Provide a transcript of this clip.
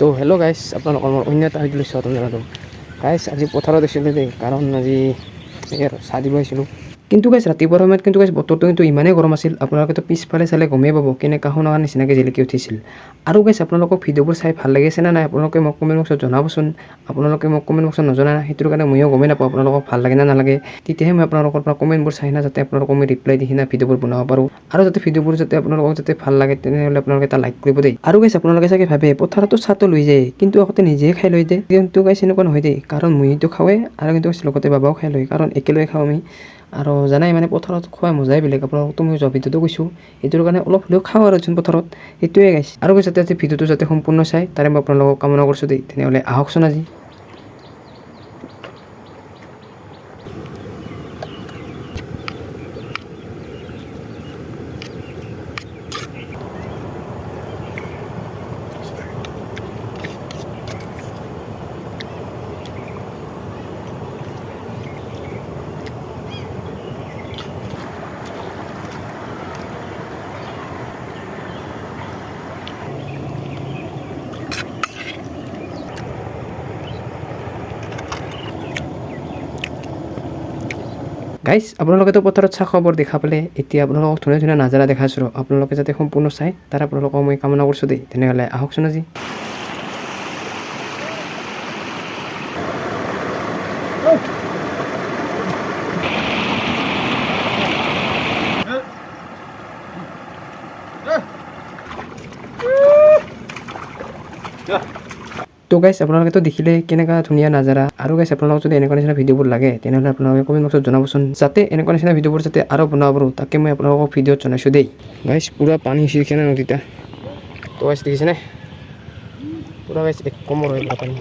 তো হেল্ল' গাইছ, আপোনালোকৰ মই অন্য এটা ভিডিঅ' স্বাগতম জনালোঁ। গাইছ আজি পথাৰত আছিলোঁ দেই, কাৰণ আজি চাহ দিব আহিছিলোঁ। কিন্তু গাইছ ৰাতিপুৱাৰ সময়ত কিন্তু গাইছ বতৰটো কিন্তু ইমানেই গৰম আছিল, আপোনালোকেতো পিছফালে চালে গমেই পাব কেনেকুৱা সোণাকাৰ নিচিনাকৈ জিলিকি উঠিছিল। আৰু গাইছ আপোনালোকক ভিডিঅ'বোৰ চাই ভাল লাগিছে নে নাই আপোনালোকে মোক কমেণ্ট বক্সত জনাবচোন। আপোনালোকে মোক কমেণ্ট বক্সত নজনা, সেইটোৰ কাৰণে ময়ো গমেই নাপাওঁ আপোনালোকক ভাল লাগে নে নালাগে। তেতিয়াহে মই আপোনালোকৰ পৰা কমেণ্টবোৰ চাই না, যাতে আপোনালোকক মই ৰিপ্লাই দি কিনে ভিডিঅ'বোৰ বনাব পাৰোঁ। আৰু যাতে ভিডিঅ'বোৰ যাতে আপোনালোকক যাতে ভাল লাগে, তেনেহ'লে আপোনালোকে এটা লাইক কৰিব দেই। আৰু গাইছ আপোনালোকে চাগে ভাবে পথাৰতো চাহটো লৈ যায়, কিন্তু আগতে নিজেই খাই লৈ যায়। কিন্তু গাইছ এনেকুৱা নহয় দেই, কাৰণ মইতো খাওঁৱে আৰু কিন্তু লগতে বাবাও খাই লয়, কাৰণ একেলগে খাওঁ আমি। আৰু জানাই মানে পথাৰত খোৱা মজাই বেলেগ, আপোনালোকতো মই যোৱা ভিডিঅ'টো কৈছোঁ। এইটোৰ কাৰণে অলপ হ'লেও খাওঁ আৰু যোন পথাৰত, সেইটোৱে গাইছ। আৰু গাইছ যাতে ভিডিঅ'টো যাতে সম্পূৰ্ণ চাই, তাৰে মই আপোনালোকক কামনা কৰিছোঁ দেই। তেনেহ'লে আহকচোন আজি। গাইছ আপোনালোকেতো পথাৰত চাহ খোৱাবোৰ দেখা পালে, এতিয়া আপোনালোকক ধুনীয়া ধুনীয়া নাজাৰা দেখাইছোঁ। আপোনালোকে যাতে সম্পূৰ্ণ চাই, তাৰ আপোনালোকক মই কামনা কৰিছোঁ দেই। তেনেহ'লে আহকচোন আজি। তো গাইছ আপোনালোকেতো দেখিলে কেনেকুৱা ধুনীয়া নাজাৰা। আৰু গাইছ আপোনালোকক যদি এনেকুৱা নিচিনা ভিডিঅ'বোৰ লাগে, তেনেহ'লে আপোনালোকে কমেণ্ট বক্সত জনাবচোন, যাতে এনেকুৱা নিচিনা ভিডিঅ'বোৰ যাতে আৰু বনাব পাৰোঁ, তাকে মই আপোনালোকক ভিডিঅ'ত জনাইছোঁ দেই। গাইছ পূৰা পানী হৈছে নদীটা, তো গাইছ দেখিছেনে, পূৰা গাইছ এক কমৰ হয় পানী।